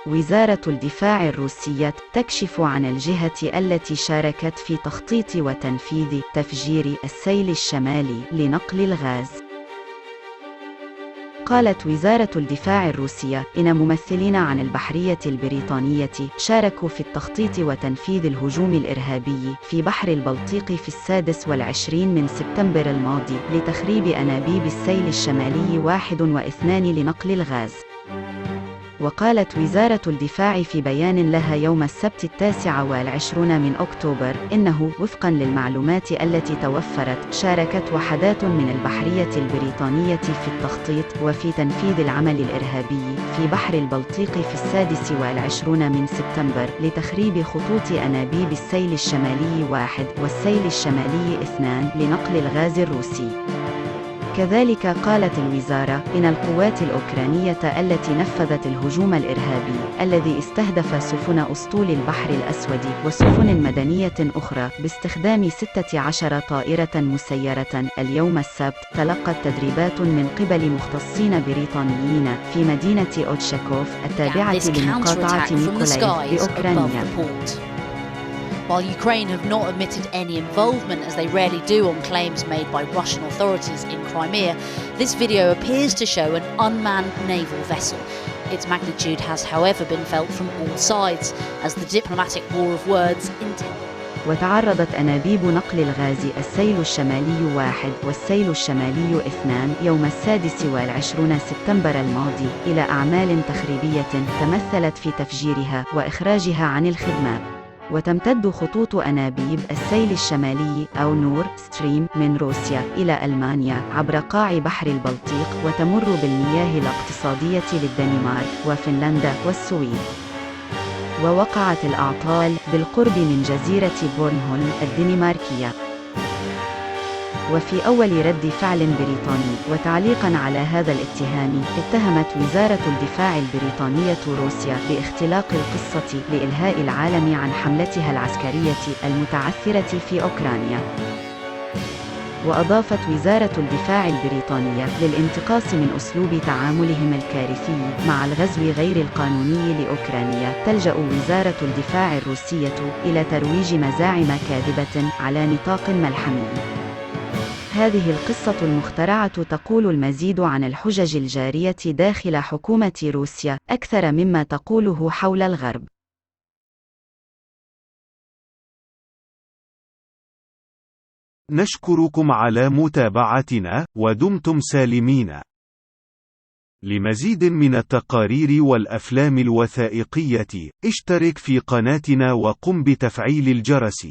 وزارة الدفاع الروسية تكشف عن الجهة التي شاركت في تخطيط وتنفيذ تفجير السيل الشمالي لنقل الغاز. قالت وزارة الدفاع الروسية إن ممثلين عن البحرية البريطانية شاركوا في التخطيط وتنفيذ الهجوم الإرهابي في بحر البلطيق في 26 من سبتمبر الماضي لتخريب أنابيب السيل الشمالي 1 و2 لنقل الغاز. وقالت وزارة الدفاع في بيان لها يوم السبت 29 من أكتوبر إنه وفقاً للمعلومات التي توفرت شاركت وحدات من البحرية البريطانية في التخطيط وفي تنفيذ العمل الإرهابي في بحر البلطيق في 26 من سبتمبر لتخريب خطوط أنابيب السيل الشمالي 1 والسيل الشمالي 2 لنقل الغاز الروسي. كذلك قالت الوزارة إن القوات الأوكرانية التي نفذت الهجوم الإرهابي الذي استهدف سفن أسطول البحر الأسود وسفن مدنية أخرى باستخدام 16 طائرة مسيرة اليوم السبت تلقت تدريبات من قبل مختصين بريطانيين في مدينة أوتشاكوف التابعة لمقاطعة ميكولايف بأوكرانيا. While Ukraine have not admitted any involvement, as they rarely do on claims made by Russian authorities in Crimea, this video appears to show an unmanned naval vessel. Its magnitude has, however, been felt from all sides, as the diplomatic war of words intended. وتعرضت أنابيب نقل الغاز السيل الشمالي 1 والسيل الشمالي 2 يوم 26 سبتمبر الماضي إلى أعمال تخريبية تمثلت في تفجيرها وإخراجها عن الخدمة. وتمتد خطوط أنابيب السيل الشمالي أو نور ستريم من روسيا إلى ألمانيا عبر قاع بحر البلطيق وتمر بالمياه الاقتصادية للدنمارك وفنلندا والسويد. ووقعت الأعطال بالقرب من جزيرة بورنهولم الدنماركية. وفي أول رد فعل بريطاني وتعليقاً على هذا الاتهام اتهمت وزارة الدفاع البريطانية روسيا باختلاق القصة لإلهاء العالم عن حملتها العسكرية المتعثرة في أوكرانيا. وأضافت وزارة الدفاع البريطانية للانتقاص من أسلوب تعاملهم الكارثي مع الغزو غير القانوني لأوكرانيا تلجأ وزارة الدفاع الروسية إلى ترويج مزاعم كاذبة على نطاق ملحمي. هذه القصة المخترعة تقول المزيد عن الحجج الجارية داخل حكومة روسيا أكثر مما تقوله حول الغرب. نشكركم على متابعتنا، ودمتم سالمين. لمزيد من التقارير والأفلام الوثائقية، اشترك في قناتنا وقم بتفعيل الجرس.